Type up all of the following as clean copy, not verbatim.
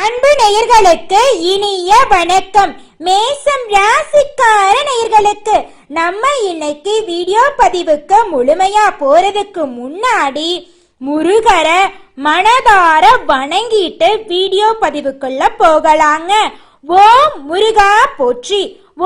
அன்பு நேயர்களுக்கு இனிய வணக்கம். மேசம் ராசிக்கார நேயர்களுக்கு நம்ம இன்னைக்கு வீடியோ பதிவுக்கு முழுமையா போறதுக்கு முன்னாடி முருகரை மனதார வணங்கிட்டு வீடியோ பதிவுக்குள்ள போகலாங்க. ஓம் முருகா போற்றி,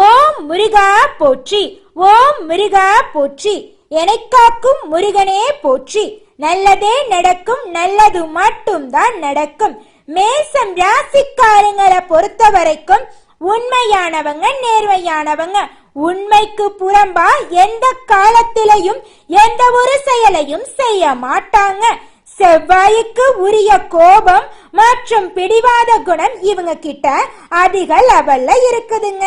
ஓம் முருகா போற்றி, ஓம் முருகா போற்றி, எனக்காக்கும் முருகனே போற்றி. நல்லதே நடக்கும், நல்லது மட்டும்தான் நடக்கும். மேசம் ராசிக்காரங்களை பொறுத்த வரைக்கும் உண்மையானவங்க, நேர்மையானவங்க. உண்மைக்கு புறம்பா எந்த காலத்திலையும் எந்த ஒரு செயலையும் செய்ய மாட்டாங்க. செவ்வாய்க்கு உரிய கோபம் மற்றும் பிடிவாத குணம் இவங்க கிட்ட அதிக லெவல்ல இருக்குதுங்க.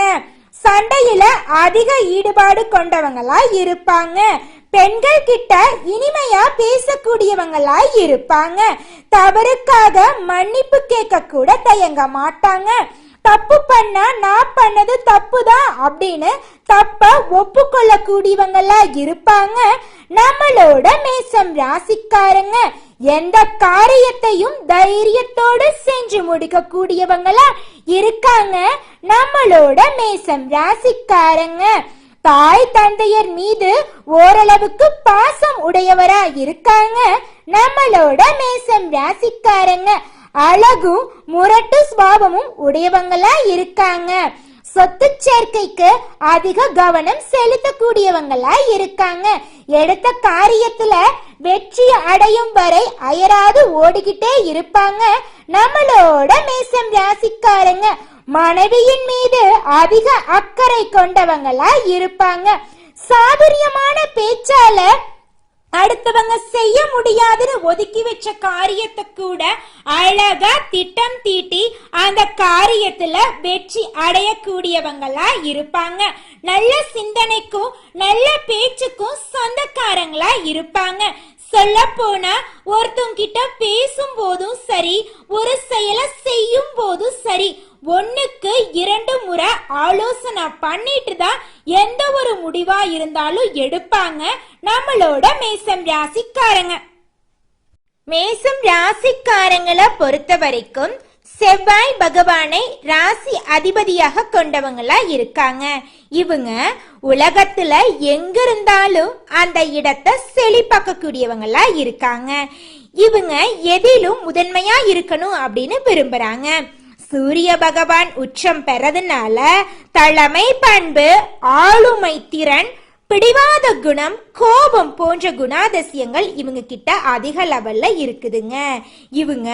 சண்டையில அதிக ஈடுபாடு கொண்டவங்களா இருப்பாங்க. பெண்கள் கிட்ட இனிமையா பேசக்கூடியவங்களா இருப்பாங்க. தவறுக்காக மன்னிப்பு கேட்க கூட தயங்க மாட்டாங்க. தப்பு பண்ணா நான் பண்ணது தப்புதான் அப்படின்னு தப்ப ஒப்புக்கொள்ள கூடியவங்களா இருப்பாங்க நம்மளோட மேசம் ராசிக்காரங்க. எந்த காரியத்தையும் தைரியத்தோடு செஞ்சு முடிக்க கூடியவங்களா இருக்காங்க நம்மளோட மேசம் ராசிக்காரங்க. தாய் தந்தையர் மீது ஓரளவுக்கு பாசம் உடையவரா இருக்காங்க நம்மளோட மேசம் ராசிக்காரங்க. அழகும் முரட்டு சுபாவமும் உடையவங்களா இருக்காங்க. சொத்து சேர்க்கைக்கு அதிக கவனம் செலுத்தக்கூடியவங்களா இருக்காங்க. எடுத்த காரியத்துல வெற்றி அடையும் வரை அயராது ஓடிக்கிட்டே இருப்பாங்க நம்மளோட மேசம் ராசிக்காரங்க. மனைவியின் மீது அதிக அக்கறை கொண்டவங்களா இருப்பாங்க. சாதுரியமான பேச்சால அடுத்தவங்க செய்ய முடியாதுன்னு ஒதுக்கி வச்ச காரியத்தை கூட அழகா திட்டம் தீட்டி அந்த காரியத்துல வெற்றி அடையக்கூடியவங்களா இருப்பாங்க. நல்ல சிந்தனைக்கும் நல்ல பேச்சுக்கும் சொந்தக்காரங்களா இருப்பாங்க. சொல்ல போனா ஒருத்தவங்க கிட்ட பேசும் போதும் சரி, ஒரு செயலை செய்யும் போதும் சரி, 1க்கு 2 முறை ஆலோசனை பண்ணிட்டு தான் எந்த ஒரு முடிவா இருந்தாலும் எடுப்பாங்க நம்மளோட மேசம் ராசிக்காரங்க. மேசம் ராசிக்காரங்களை பொறுத்த வரைக்கும் செவ்வாய் பகவானை ராசி அதிபதியாக கொண்டவங்களா இருக்காங்க. இவங்க உலகத்துல எங்க இருந்தாலும் அந்த இடத்தை செழிப்பாக்க கூடியவங்களா இருக்காங்க. இவங்க எதிலும் முதன்மையா இருக்கணும் அப்படின்னு விரும்புறாங்க. சூரிய பகவான் உச்சம் பெறதுனால தலைமை பண்பு, ஆளுமை திறன், பிடிவாத குணம், கோபம் போன்ற குணாதிசயங்கள் இவங்க கிட்ட அதிக லெவல்ல இருக்குதுங்க. இவங்க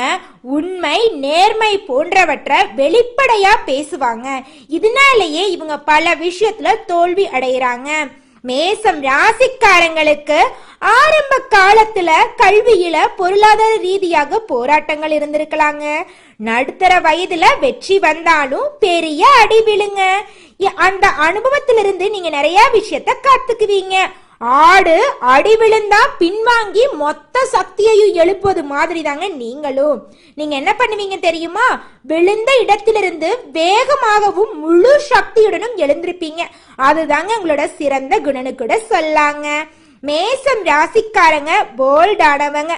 உண்மை, நேர்மை போன்றவற்றை வெளிப்படையா பேசுவாங்க. இதனாலேயே இவங்க பல விஷயத்துல தோல்வி அடைகிறாங்க. மேசம் ராசிக்காரங்களுக்கு ஆரம்ப காலத்துல கல்வியில பொருளாதார ரீதியாக போராட்டங்கள் இருந்திருக்கலாங்க. நடுத்தர வயதுல வெற்றி வந்தாலும் பெரிய அடி விழுங்க. அந்த அனுபவத்திலிருந்து நீங்க நிறைய விஷயத்த கத்துக்குவீங்க. ஆடு அடி விழுந்தா பின்வாங்கி மொத்த சக்தியையும் எழுப்புவது மாதிரி தாங்க நீங்களும். நீங்க என்ன பண்ணுவீங்க தெரியுமா? விழுந்த இடத்திலிருந்து வேகமாகவும் முழு சக்தியுடனும் எழுந்திருப்பீங்க. அதுதாங்க உங்களோட சிறந்த குணனு கூட சொல்லாங்க. மேசம் ராசிக்காரங்க போல்டானவங்க.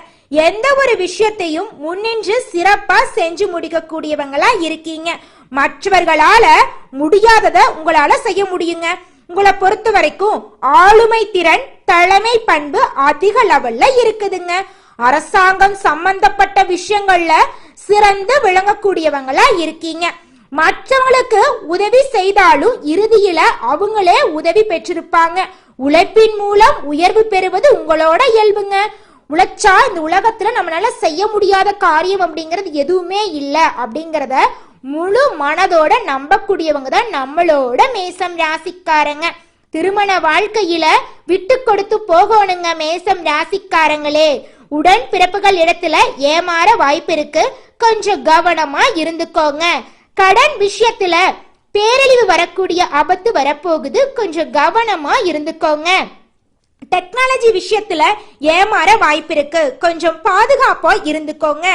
எந்த ஒரு விஷயத்தையும் முன்னின்று சிறப்பா செஞ்சு முடிக்க கூடியவங்களா இருக்கீங்க. மற்றவர்களால முடியாதத உங்களால செய்ய முடியுங்க. உங்களை பொறுத்த வரைக்கும் ஆளுமை திறன், தலைமை பண்பு அதிக லெவல்ல இருக்குதுங்க. அரசாங்கம் சம்பந்தப்பட்ட விஷயங்கள்ல சிறந்து விளங்கக்கூடியவங்களா இருக்கீங்க. மற்றவங்களுக்கு உதவி செய்தாலும் இறுதியில அவங்களே உதவி பெற்றிருப்பாங்க. உழைப்பின் மூலம் உயர்வு பெறுவது உங்களோட இயல்புங்க. உழைச்சா இந்த உலகத்துல நம்மளால செய்ய முடியாத காரியம் அப்படிங்கிறது எதுவுமே இல்லை அப்படிங்கிறத முழு மனதோட நம்பக்கூடியவங்க தான் நம்மளோட மேசம் ராசிக்காரங்க. திருமண வாழ்க்கையில விட்டு கொடுத்து போகணுங்க மேசம் ராசிக்காரங்களே. உடன் பிறப்புகள் இடத்துல ஏமாற வாய்ப்பு இருக்கு, கொஞ்சம் கவனமா இருந்துக்கோங்க. கடன் விஷயத்துல பேரழிவு வரக்கூடிய ஆபத்து வரப்போகுது, கொஞ்சம் கவனமா இருந்துக்கோங்க. டெக்னாலஜி விஷயத்துல ஏமாற வாய்ப்பு இருக்கு, கொஞ்சம் பாதுகாப்பா இருந்துக்கோங்க.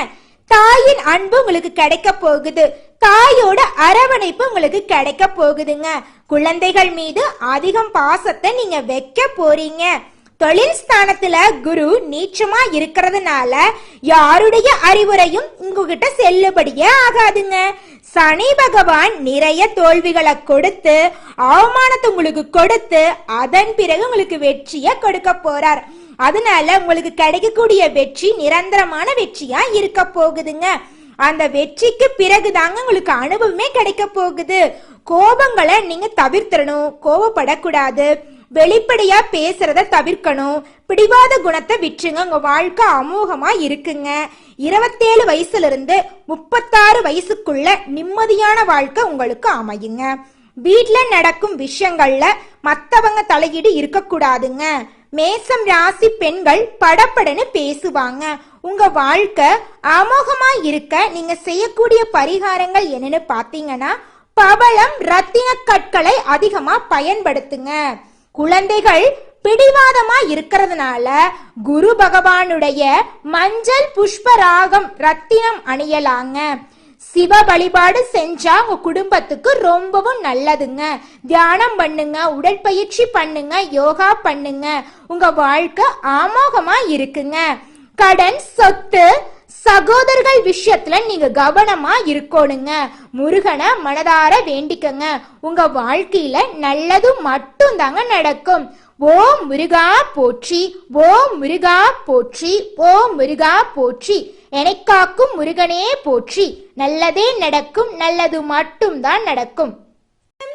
தாயின் அன்பு உங்களுக்கு கிடைக்க போகுது, தாயோட அரவணைப்பு உங்களுக்கு கிடைக்க போகுதுங்க. குழந்தைகள் மீது அதிகம் பாசத்தை நீங்க வைக்க போறீங்க. தொழில் ஸ்தானத்துல குரு நீச்சமா இருக்கிறதுனால யாருடைய அறிவுரையும் உங்ககிட்ட செல்லுபடியே ஆகாதுங்க. சனி பகவான் நிறைய தோல்விகளை கொடுத்து அவமானத்தை உங்களுக்கு கொடுத்து அதன் பிறகு உங்களுக்கு வெற்றியை கொடுக்க போறார். அதனால உங்களுக்கு கிடைக்கக்கூடிய வெற்றி நிரந்தரமான வெற்றியா இருக்க போகுதுங்க. அந்த வெற்றிக்கு பிறகுதாங்க உங்களுக்கு அனுபவமே கிடைக்க போகுது. கோபங்களை நீங்க தவிர்த்திடணும், கோபப்படக்கூடாது, வெளிப்படையா பேசுறத தவிர்க்கணும், பிடிவாத குணத்தை விட்டுருங்க. உங்க வாழ்க்கை அமோகமா இருக்குங்க. 27 வயசுல இருந்து 36 வயசுக்குள்ள நிம்மதியான வாழ்க்கை உங்களுக்கு அமையுங்க. வீட்டுல நடக்கும் விஷயங்கள்ல மத்தவங்க தலையீடு இருக்கக்கூடாதுங்க. மேசம் ராசி பெண்கள் படப்படன்னு பேசுவாங்க. உங்க வாழ்க்கை அமோகமா இருக்க நீங்க செய்யக்கூடிய பரிகாரங்கள் என்னன்னு பாத்தீங்கன்னா, பவளம் ரத்தின கற்களை அதிகமா பயன்படுத்துங்க. குழந்தைகள் பிடிவாதமா இருக்கிறதுனால குரு பகவானுடைய மஞ்சள் புஷ்பராகம் ரத்தினம் அணியலாங்க. சிவ வழிபாடு செஞ்சா உங்க குடும்பத்துக்கு ரொம்பவும் நல்லதுங்க. தியானம் பண்ணுங்க, உடற்பயிற்சி பண்ணுங்க, யோகா பண்ணுங்க. உங்க வாழ்க்கை அமோகமா இருக்குங்க. கடன், சொத்து, சகோதரர்கள் விஷயத்துல நீங்க கவனமா இருக்கணுங்க. முருகனை மனதார வேண்டிக்கங்க. உங்க வாழ்க்கையில நல்லது மட்டும் தாங்க நடக்கும். ஓம் முருகா போற்றி, ஓம் முருகா போற்றி, ஓம் முருகா போற்றி, எனக்காக்கும் முருகனே போற்றி. நல்லதே நடக்கும், நல்லது மட்டும் தான் நடக்கும்.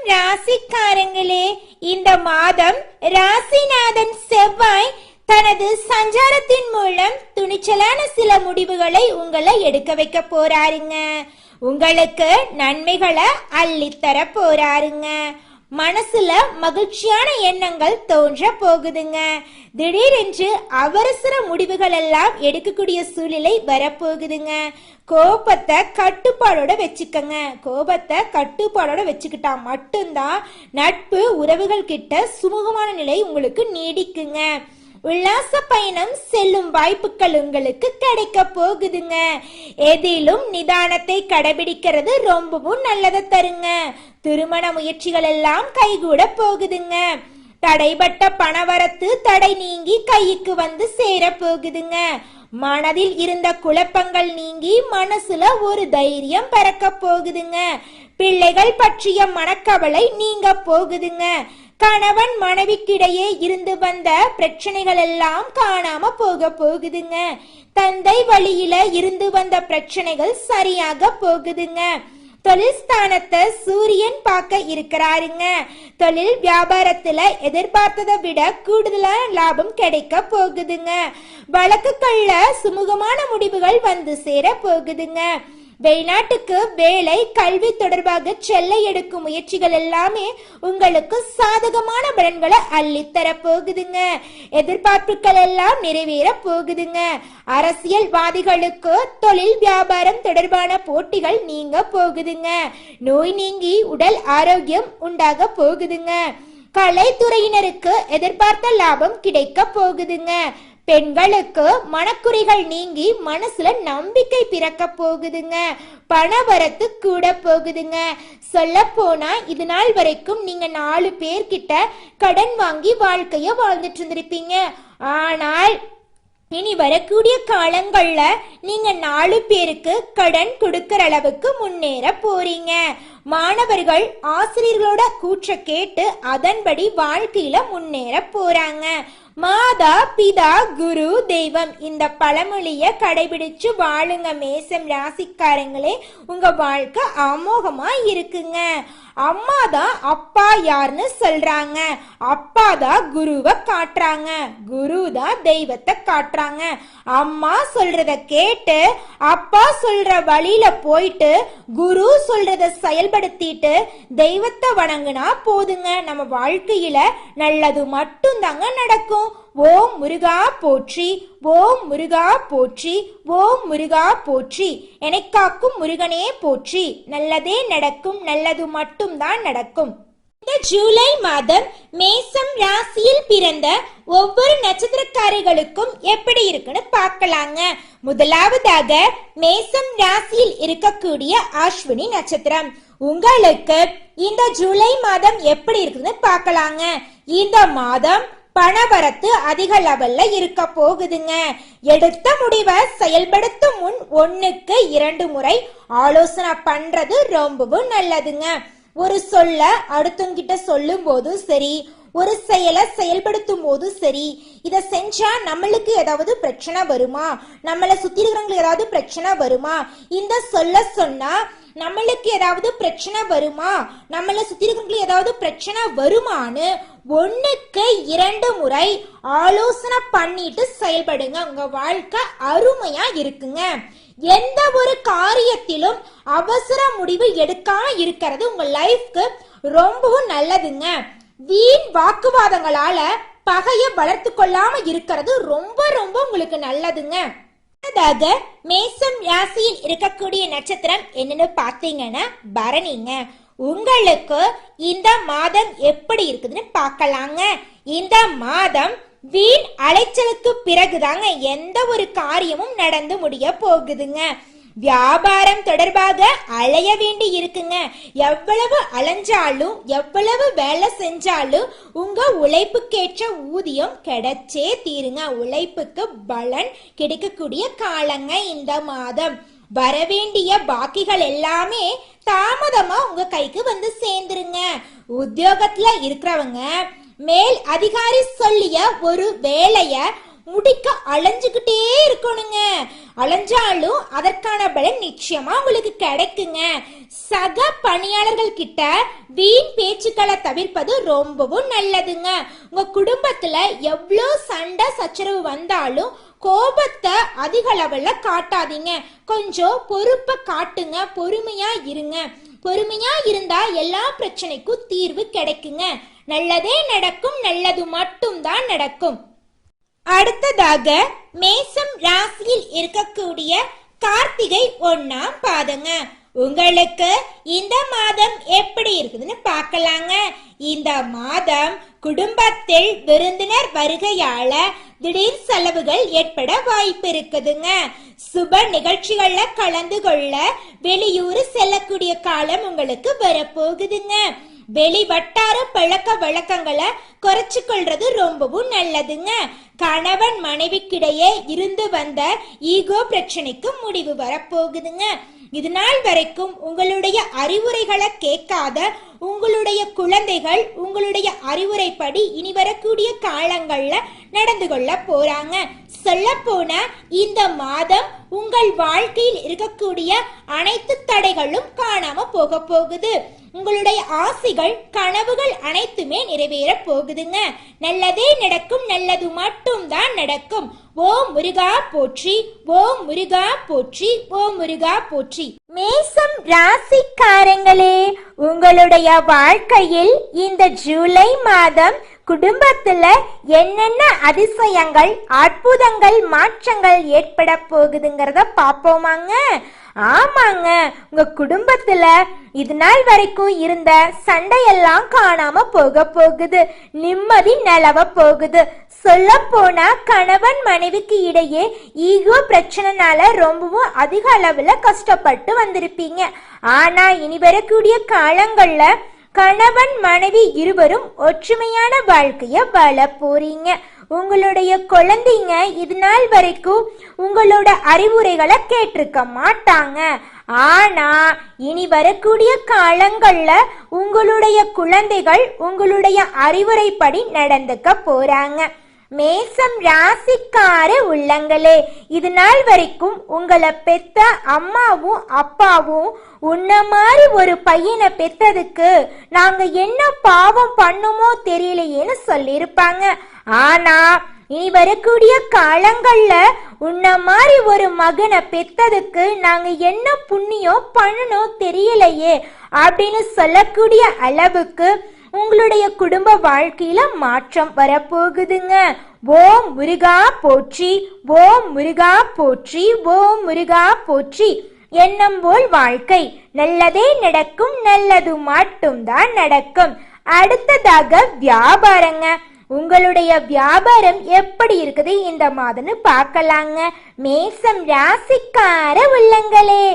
ராசிக்காரங்களே, இந்த மாதம் ராசிநாதன் செவ்வாய் தனது சஞ்சாரத்தின் மூலம் துணிச்சலான சில முடிவுகளை உங்களை எடுக்க வைக்க போறாருங்க. உங்களுக்கு நன்மைகளை அள்ளித்தர போறாருங்க. மனசுல மகிழ்ச்சியான எண்ணங்கள் தோன்ற போகுதுங்க. திடீரென்று அவசர முடிவுகள் எல்லாம் எடுக்கக்கூடிய சூழ்நிலை வரப்போகுதுங்க. கோபத்தை கட்டுப்பாடோட வச்சுக்கங்க. கோபத்தை கட்டுப்பாடோட வச்சுக்கிட்டா மட்டும்தான் நட்பு உறவுகள் கிட்ட சுமூகமான நிலை உங்களுக்கு நீடிக்குங்க. உல்லாச பயணம் செல்லும் வாய்ப்புகள் உங்களுக்கு கிடைக்க போகுதுங்க. எதிலும் நிதானத்தை கடைபிடிக்கிறது ரொம்பவும் நல்லதை தருங்க. திருமண முயற்சிகள் எல்லாம் கைகூட போகுதுங்க. தடைபட்ட பணவரத்து தடை நீங்கி கைக்கு வந்து சேர போகுதுங்க. மனதில் இருந்த குழப்பங்கள் நீங்கி மனசுல ஒரு தைரியம் பிறக்க போகுதுங்க. பிள்ளைகள் பற்றிய மனக்கவலை நீங்க போகுதுங்க. கணவன் மனைவிக்கிடையே இருந்து வந்த பிரச்சனைகள் எல்லாம் காணாம போக போகுதுங்க. தந்தை வழியில இருந்து வந்த பிரச்சனைகள் சரியாக போகுதுங்க. தொழில் ஸ்தானத்தை சூரியன் பார்க்க இருக்கிறாருங்க. தொழில் வியாபாரத்துல எதிர்பார்த்ததை விட கூடுதலான லாபம் கிடைக்க போகுதுங்க. வழக்குகள்ல சுமூகமான முடிவுகள் வந்து சேர போகுதுங்க. வெளிநாட்டுக்கு வேலை, கல்வி தொடர்பாக செல்ல எடுக்கும் முயற்சிகள் எல்லாமே உங்களுக்கு சாதகமான பலன்களை அள்ளித்தர போகுதுங்க. எதிர்பார்ப்புகள் எல்லாம் நிறைவேற போகுதுங்க. அரசியல்வாதிகளுக்கு தொழில் வியாபாரம் தொடர்பான போட்டிகள் நீங்க போகுதுங்க. நோய் நீங்கி உடல் ஆரோக்கியம் உண்டாக போகுதுங்க. கலைத்துறையினருக்கு எதிர்பார்த்த லாபம் கிடைக்க போகுதுங்க. பெண்களுக்கு மனக்குறைகள் நீங்கி மனசுல நம்பிக்கை பிறக்க போகுதுங்க. பணவரத்து கூட போகுதுங்க. சொல்ல போனா இது நாள் வரைக்கும் நீங்க 4 பேர்கிட்ட கடன் வாங்கி வாழ்க்கைய வாழ்ந்துட்டு இருந்திருப்பீங்க. ஆனால் இனி வரக்கூடிய காலங்கள்ல நீங்க 4 பேருக்கு கடன் கொடுக்கற அளவுக்கு முன்னேற போறீங்க. மாணவர்கள் ஆசிரியர்களோட கூற்ற கேட்டு அதன்படி வாழ்க்கையில முன்னேற போறாங்க. மாதா பிதா குரு தெய்வம் இந்த பழமொழிய கடைபிடிச்சு வாழுங்க மேசம் ராசிக்காரங்களே. உங்க வாழ்க்கை அமோகமா இருக்குங்க. அம்மா தான் அப்பா யாருன்னு சொல்றாங்க. அப்பா தான் குருவை காட்டுறாங்க. குரு தான் தெய்வத்தை காட்டுறாங்க. அம்மா சொல்றத கேட்டு அப்பா சொல்ற வழியில போயிட்டு குரு சொல்றத செயல்படுத்திட்டு தெய்வத்தை வணங்குனா போதுங்க. நம்ம வாழ்க்கையில நல்லது மட்டும் தாங்க நடக்கும். ஓம் முருகா போற்றி, ஓம் முருகா போற்றி, ஓம் முருகா போற்றி, எனக்காக்கும் முருகனே போற்றி. நல்லதே நடக்கும், நல்லது மட்டும் தான் நடக்கும். இந்த ஜூலை மாதம் மேசம் ராசியில் பிறந்த ஒவ்வொரு நட்சத்திரக்காரர்களுக்கும் எப்படி இருக்குன்னு பார்க்கலாங்க. முதலாவதாக மேசம் ராசியில் இருக்கக்கூடிய அஸ்வினி நட்சத்திரம். உங்களுக்கு இந்த ஜூலை மாதம் எப்படி இருக்குன்னு பார்க்கலாங்க. இந்த மாதம் பணவரத்து அதிக லெவல்ல இருக்க போகுதுங்க. எடுத்த முடிவை செயல்படுத்தும் முன் 1க்கு 2 முறை ஆலோசனை பண்றது ரொம்பவும் நல்லதுங்க. ஒரு சொல்ல அடுத்தவங்கிட்ட சொல்லும் போதும் சரி, ஒரு செயலை செயல்படுத்தும் போது சரி, இதை செஞ்சா நம்மளுக்கு ஏதாவது பிரச்சனை வருமா, நம்மளை சுத்தி இருக்கிறவங்களுக்கு ஏதாவது பிரச்சனை வருமா, இந்த சொல்ல சொன்னா நம்மளுக்கு ஏதாவது பிரச்சனை வருமா, நம்மளை சுத்தி இருக்கிறவங்களுக்கு ஏதாவது பிரச்சனை வருமானு 1க்கு 2 முறை ஆலோசனை பண்ணிட்டு செயல்படுங்க. உங்க வாழ்க்கை அருமையா இருக்குங்க. எந்த ஒரு காரியத்திலும் அவசர முடிவு எடுக்காம இருக்கிறது உங்க லைஃப்க்கு ரொம்பவும் நல்லதுங்க. வீண் வாக்குவாதங்களால பகைய வளர்த்து கொள்ளாம இருக்கிறது ரொம்ப ரொம்ப உங்களுக்கு நல்லதுங்க. மேசம் ராசியில் இருக்கக்கூடிய நட்சத்திரம் என்னன்னு பாத்தீங்கன்னா பரணிங்க. உங்களுக்கு இந்த மாதம் எப்படி இருக்குதுன்னு பார்க்கலாங்க. இந்த மாதம் வீண் அலைச்சலுக்கு பிறகுதாங்க எந்த ஒரு காரியமும் நடந்து முடிய போகுதுங்க. வியாபாரம் தொடர்பாக அலைய வேண்டி இருக்குங்க. எவ்வளவு அலைஞ்சாலும் எவ்வளவு வேலை செஞ்சாலும் உங்க உழைப்புக்கேற்ற ஊதியம் கிடைச்சே தீருங்க. உழைப்புக்கு பலன் கிடைக்கக்கூடிய காலங்க இந்த மாதம். வரவேண்டிய பாக்கிகள் எல்லாமே தாமதமா உங்க கைக்கு வந்து சேர்ந்துருங்க. உத்தியோகத்துல இருக்கிறவங்க மேல் அதிகாரி சொல்லிய ஒரு வேலைய முடிக்க அலைஞ்சுக்கிட்டே இருக்கணுங்க. அலைஞ்சாலும் அதற்கான பலன் நிச்சயமா உங்களுக்கு கிடைக்குங்க. சக பணியாளர்கள் கிட்ட வீண் பேச்சுக்களை தவிர்ப்பது ரொம்பவும் நல்லதுங்க. உங்க குடும்பத்துல எவ்வளோ சண்டை சச்சரவு வந்தாலும் கோபத்தை அதிக லெவல்ல காட்டாதீங்க. கொஞ்சம் பொறுப்பை காட்டுங்க. பொறுமையா இருங்க. பொறுமையா இருந்தா எல்லா பிரச்சனைக்கும் தீர்வு கிடைக்குங்க. நல்லதே நடக்கும். நல்லது மட்டும்தான் நடக்கும். அடுத்ததாக மேசம் ராசியில் இருக்கக்கூடிய கார்த்திகை 1ஆம் பாதங்க. உங்களுக்கு இந்த மாதம் எப்படி இருக்குதுன்னு பார்க்கலாங்க. இந்த மாதம் குடும்பத்தில் விருந்தினர் வருகையால திடீர் செலவுகள் ஏற்பட வாய்ப்பு இருக்குதுங்க. சுப நிகழ்ச்சிகள்ல கலந்து கொள்ள வெளியூர் செல்லக்கூடிய காலம் உங்களுக்கு வரப்போகுதுங்க. வெளி வட்டார பழக்க வழக்கங்களை குறைச்சு கொள்றது ரொம்பவும் நல்லதுங்க. கணவன் மனைவிக்கிடையே இருந்து வந்த ஈகோ பிரச்சனைக்கு முடிவு வரப்போகுதுங்க. இது நாள் வரைக்கும் உங்களுடைய அறிவுரைகளை கேட்காத உங்களுடைய குழந்தைகள் உங்களுடைய அறிவுரைப்படி இனி வரக்கூடிய காலங்கள்ல நடந்து கொள்ள போறாங்க. சொல்ல போன இந்த மாதம் உங்கள் வாழ்க்கையில் இருக்கக்கூடிய அனைத்து தடைகளும் காணாம போக போகுது. உங்களுடைய ஆசைகள் கனவுகள் அனைத்துமே நிறைவேற போகுதுங்க. நல்லதே நடக்கும். நல்லது மட்டும் தான் நடக்கும். ஓம் முருகா போற்றி, ஓம் முருகா போற்றி, ஓம் முருகா போற்றி. மேசம் ராசிக்காரங்களே, உங்களுடைய வாழ்க்கையில் இந்த ஜூலை மாதம் குடும்பத்துல என்னென்ன அதிசயங்கள் அற்புதங்கள் மாற்றங்கள் ஏற்பட போகுதுங்கிறத பாப்போமாங்க. ஆமாங்க, உங்க குடும்பத்துல இது நாள் வரைக்கும் இருந்த சண்டையெல்லாம் காணாம போக போகுது. நிம்மதி நிலவ போகுது. சொல்ல போனா கணவன் மனைவிக்கு இடையே ஈகோ பிரச்சனைனால ரொம்பவும் அதிக அளவுல கஷ்டப்பட்டு வந்திருப்பீங்க. ஆனா இனி வரக்கூடிய காலங்கள்ல கணவன் மனைவி இருவரும் ஒற்றுமையான வாழ்க்கைய வாழ போறீங்க. உங்களுடைய குழந்தைங்க இது நாள் வரைக்கும் உங்களோட அறிவுரைகளை கேட்டிருக்க மாட்டாங்க. ஆனா இனி வரக்கூடிய காலங்கள்ல உங்களுடைய குழந்தைகள் உங்களுடைய அறிவுரைப்படி நடந்துக்க போறாங்க. மேசம் ராசிக்கார உள்ளங்களே, இது நாள் வரைக்கும் உங்களை பெத்த அம்மாவும் அப்பாவும் உன்ன மாதிரி ஒரு பையனை பெத்ததுக்கு நாங்க என்ன பாவம் பண்ணுமோ தெரியலையேன்னு சொல்லியிருப்பாங்க. ஆனா இனி வரக்கூடிய காலங்கள்ல உன்ன மாதிரி ஒரு மகனை பெத்ததுக்கு நாங்க என்ன புண்ணியம் பண்ணணும் தெரியலையே அப்படின்னு சொல்லக்கூடிய அளவுக்கு உங்களுடைய குடும்ப வாழ்க்கையில மாற்றம் வரப்போகுதுங்க. ஓம் முருகா போற்றி, ஓம் முருகா போற்றி, ஓம் முருகா போற்றி. எண்ணம் போல் வாழ்க்கை. நல்லதே நடக்கும். நல்லது மட்டும்தான் நடக்கும். அடுத்ததாக வியாபாரங்க. உங்களுடைய வியாபாரம் எப்படி இருக்குது இந்த மாதம்னு பார்க்கலாங்க. மேசம் ராசிக்கார உள்ளங்களே,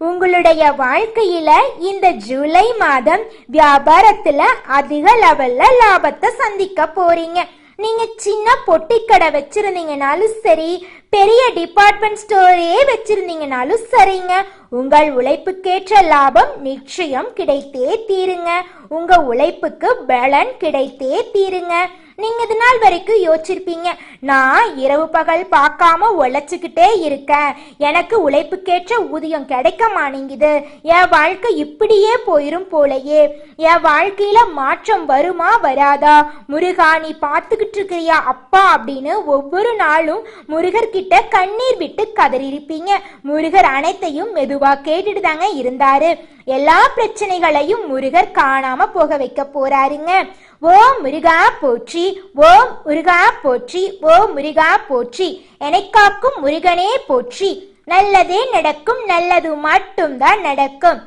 உங்களுடைய வாழ்க்கையில இந்த ஜூலை மாதம் வியாபாரத்துல அதிக லெவல்ல லாபத்தை சந்திக்க போறீங்க. நீங்க சின்ன பொட்டி கடை வச்சிருந்தீங்கனாலும் சரி, பெரிய டிபார்ட்மெண்ட் ஸ்டோரே வச்சிருந்தீங்கனாலும் சரிங்க, உங்கள் உழைப்புக்கேற்ற லாபம் நிச்சயம் கிடைத்தே தீருங்க. உங்க உழைப்புக்கு பலன் கிடைத்தே தீருங்க. நீங்க இது நாள் வரைக்கும் யோசிச்சிருப்பீங்க, நான் இரவு பகல் பார்க்காம உழைச்சுக்கிட்டே இருக்கேன், எனக்கு உழைப்புக்கேற்ற ஊதியம் கிடைக்க மாட்டேங்குது, என் வாழ்க்கை இப்படியே போயிரும் போலையே, என் வாழ்க்கையில மாற்றம் வருமா வராதா, முருகா நீ பார்த்துக்கிட்டு இருக்கிறியா அப்பா அப்படின்னு ஒவ்வொரு நாளும் முருகர்கிட்ட கண்ணீர் விட்டு கதறியிருப்பீங்க. முருகர் அனைத்தையும் மெதுவா கேட்டுட்டு தாங்க இருந்தாரு. எல்லா பிரச்சனைகளையும் முருகர் காணாம போக வைக்க போறாருங்க. ஓம் முருகா போற்றி, ஓம் முருகா போற்றி, ஓம் முருகா போற்றி, என்னை காக்கும் முருகனே போற்றி. நல்லதே நடக்கும், நல்லது மட்டும்தான் நடக்கும்.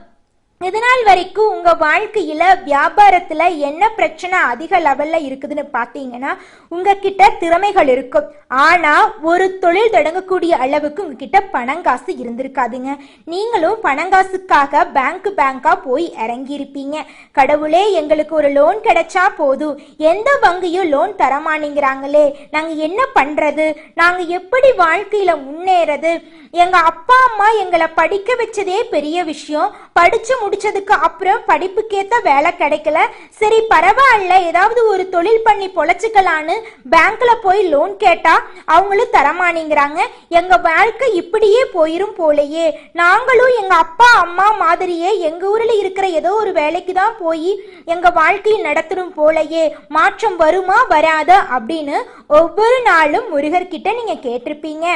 இதனால் வரைக்கும் உங்க வாழ்க்கையில வியாபாரத்துல என்ன பிரச்சனை அதிக லெவல்ல இருக்குதுன்னு பாத்தீங்கன்னா, உங்ககிட்ட திறமைகள் இருக்கும், ஆனா ஒரு தொழில் தொடங்கக்கூடிய அளவுக்கு உங்ககிட்ட பணங்காசு இருந்திருக்காதுங்க. நீங்களும் பணங்காசுக்காக பேங்கா போய் இறங்கி இருப்பீங்க. கடவுளே எங்களுக்கு ஒரு லோன் கிடைச்சா போதும், எந்த வங்கியும் லோன் தரமாட்டேங்கிறாங்களே, நாங்க என்ன பண்றது, நாங்க எப்படி வாழ்க்கையில முன்னேறது, எங்க அப்பா அம்மா எங்களை படிக்க வச்சதே பெரிய விஷயம், படிச்சு முடிச்சதுக்கு அப்புறம் படிப்புக்கேத்த வேலை கிடைக்கல, சரி பரவாயில்ல ஏதாவது ஒரு தொழில் பண்ணி பொழைச்சுக்கலான்னு பேங்க்ல போய் லோன் கேட்டா அவங்களும் தரமானிங்கிறாங்க, எங்க வாழ்க்கை இப்படியே போயிரும் போலையே, நாங்களும் எங்க அப்பா அம்மா மாதிரியே எங்க ஊர்ல இருக்கிற ஏதோ ஒரு வேலைக்கு தான் போய் எங்க வாழ்க்கையை நடத்தணும் போலையே, மாற்றம் வருமா வராதா அப்படின்னு ஒவ்வொரு நாளும் முருகர்கிட்ட நீங்க கேட்டிருப்பீங்க.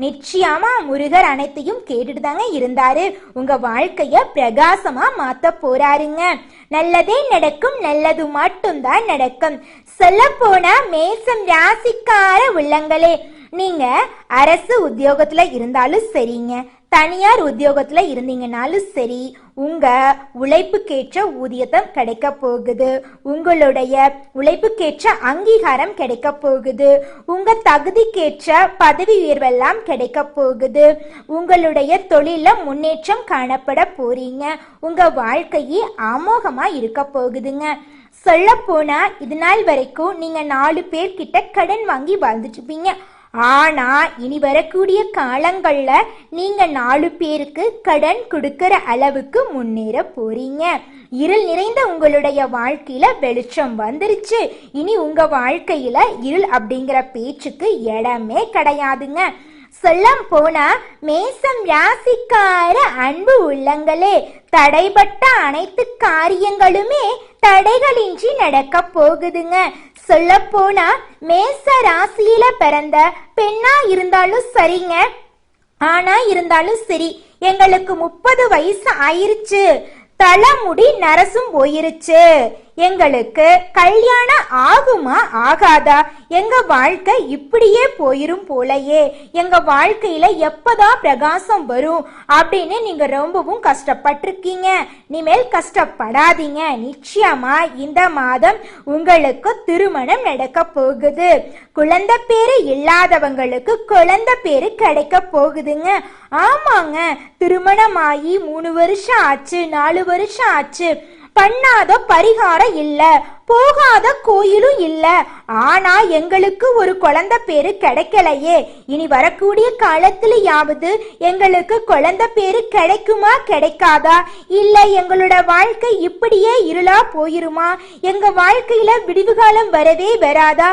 நிச்சயமா முருகர் அனைத்தையும் கேட்டுட்டு தாங்க இருந்தாரு. உங்க வாழ்க்கைய பிரகாசமா மாத்த போறாருங்க. நல்லதே நடக்கும், நல்லது மட்டும்தான் நடக்கும். சொல்ல போனா மேசம் ராசிக்கார உள்ளங்களே, நீங்க அரசு உத்தியோகத்துல இருந்தாலும் சரிங்க, தனியார் உத்தியோகத்துல இருந்தீங்கனாலும் சரி, உங்க உழைப்புக்கேற்ற ஊதியத்தை கிடைக்க போகுது, உங்களுடைய உழைப்புக்கேற்ற அங்கீகாரம் கிடைக்க போகுது, உங்க தகுதிக்கேற்ற பதவி உயர்வெல்லாம் கிடைக்க போகுது, உங்களுடைய தொழில முன்னேற்றம் காணப்பட போறீங்க, உங்க வாழ்க்கையே அமோகமா இருக்க போகுதுங்க. சொல்ல போனா இது நாள் வரைக்கும் நீங்க 4 பேர்கிட்ட கடன் வாங்கி வாழ்ந்துட்டு இருப்பீங்க. ஆனா இனி வரக்கூடிய காலங்கள்ல நீங்க 4 பேருக்கு கடன் கொடுக்கிற அளவுக்கு முன்னேற போறீங்க. இருள் நிறைந்த உங்களுடைய வாழ்க்கையில வெளிச்சம் வந்துருச்சு. இனி உங்க வாழ்க்கையில இருள் அப்படிங்கிற பேச்சுக்கு இடமே கிடையாதுங்க. சொல்ல போனா மேசம் ராசிக்கார அன்பு உள்ளங்களே, தடைப்பட்ட அனைத்து காரியங்களுமே தடைகளின்றி நடக்க போகுதுங்க. சொல்ல போனா மேச ராசியில பிறந்த பெண்ணா இருந்தாலும் சரிங்க, ஆனா இருந்தாலும் சரி, எங்களுக்கு 30 வயசு ஆயிருச்சு, தலைமுடி நரசும் போயிருச்சு, எங்களுக்கு கல்யாணம் ஆகுமா ஆகாதா, எங்க வாழ்க்கை இப்படியே போயிரும் போலையே, எங்க வாழ்க்கையில எப்பதான் பிரகாசம் வரும் அப்படின்னு நீங்க ரொம்பவும் கஷ்டப்பட்டிருக்கீங்க. இனிமேல் கஷ்டப்படாதீங்க. நிச்சயமா இந்த மாதம் உங்களுக்கு திருமணம் நடக்க போகுது. குழந்தை பேரு இல்லாதவங்களுக்கு குழந்தை பேரு கிடைக்க போகுதுங்க. ஆமாங்க, திருமணமாகி 3 வருஷம் ஆச்சு, 4 வருஷம் ஆச்சு, பண்ணாத பரிகாரம் இல்ல, போகாத கோயிலும் இல்ல, ஆனா எங்களுக்கு ஒரு குழந்தை பேரு கிடைக்கலையே, இனி வரக்கூடிய காலத்திலேயாவது எங்களுக்கு குழந்தை பேரு கிடைக்குமா கிடைக்காதா, இல்ல எங்களோட வாழ்க்கை இப்படியே இருளா போயிருமா, எங்க வாழ்க்கையில விடிவு காலம் வரவே வராதா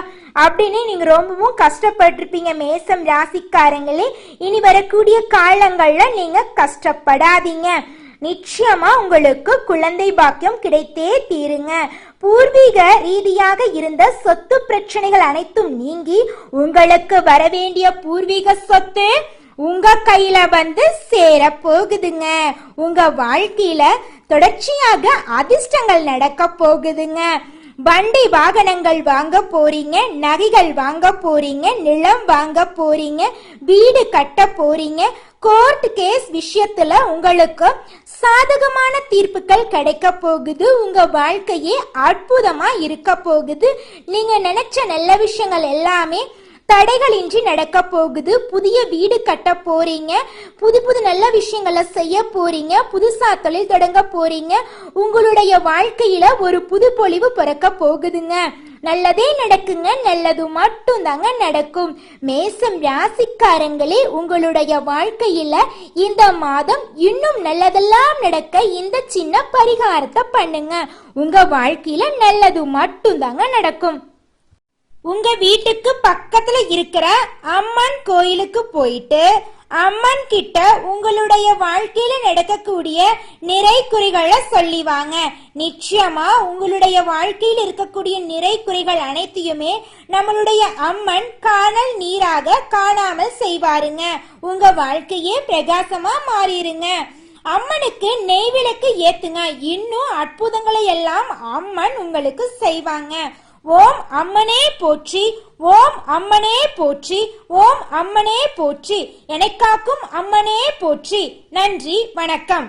அப்படின்னு நீங்க ரொம்பவும் கஷ்டப்பட்டிருப்பீங்க. மேசம் ராசிக்காரங்களே, இனி வரக்கூடிய காலங்கள்ல நீங்க கஷ்டப்படாதீங்க. நிச்சயமா உங்களுக்கு குழந்தை பாக்கியம் கிடைத்தே தீருங்க. பூர்வீக ரீதியாக இருந்த சொத்து பிரச்சனைகள் அனைத்தும் நீங்கி உங்களுக்கு வரவேண்டிய பூர்வீக சொத்து உங்க கையில வந்து சேர போகுதுங்க. உங்க வாழ்க்கையில தொடர்ச்சியாக அதிர்ஷ்டங்கள் நடக்க போகுதுங்க. வண்டி வாகனங்கள் வாங்க போறீங்க, நகைகள் வாங்க போறீங்க, நிலம் வாங்க போறீங்க, வீடு கட்ட போறீங்க. கோர்ட் கேஸ் விஷயத்துல உங்களுக்கு சாதகமான தீர்ப்புகள் கிடைக்க போகுது. உங்க வாழ்க்கையே அற்புதமா இருக்க போகுது. நீங்க நினைச்ச நல்ல விஷயங்கள் எல்லாமே தடைகளின்றி நடக்க போகுது. புதிய வீடு கட்ட போறீங்க, புது புது நல்ல விஷயங்களை செய்ய போறீங்க, புதுசா தொழில் தொடங்க போறீங்க. உங்களுடைய வாழ்க்கையில ஒரு புது பொலிவு பிறக்க போகுதுங்க. நல்லதே நடக்குங்க, நல்லது மட்டும் தாங்க நடக்கும். மேசம் ராசிக்காரங்களே, உங்களுடைய வாழ்க்கையில இந்த மாதம் இன்னும் நல்லதெல்லாம் நடக்க இந்த சின்ன பரிகாரத்தை பண்ணுங்க. உங்க வாழ்க்கையில நல்லது மட்டும் தாங்க நடக்கும். உங்க வீட்டுக்கு பக்கத்துல இருக்கிற அம்மன் கோயிலுக்கு போயிட்டு அம்மன் கிட்ட உங்களுடைய வாழ்க்கையில நடக்கக்கூடிய நிறை குறிகளை சொல்லி வாங்க. நிச்சயமா உங்களுடைய வாழ்க்கையில் இருக்கக்கூடிய நிறை குறிகள் அனைத்தையுமே நம்மளுடைய அம்மன் காணல் நீராக காணாமல் செய்வாருங்க. உங்க வாழ்க்கையே பிரகாசமா மாறிடுங்க. அம்மனுக்கு நெய் விளக்கு ஏத்துங்க. இன்னும் அற்புதங்களை எல்லாம் அம்மன் உங்களுக்கு செய்வாங்க. ஓம் அம்மனே போற்றி, ஓம் அம்மனே போற்றி, ஓம் அம்மனே போற்றி, என்னை காக்கும் அம்மனே போற்றி. நன்றி, வணக்கம்.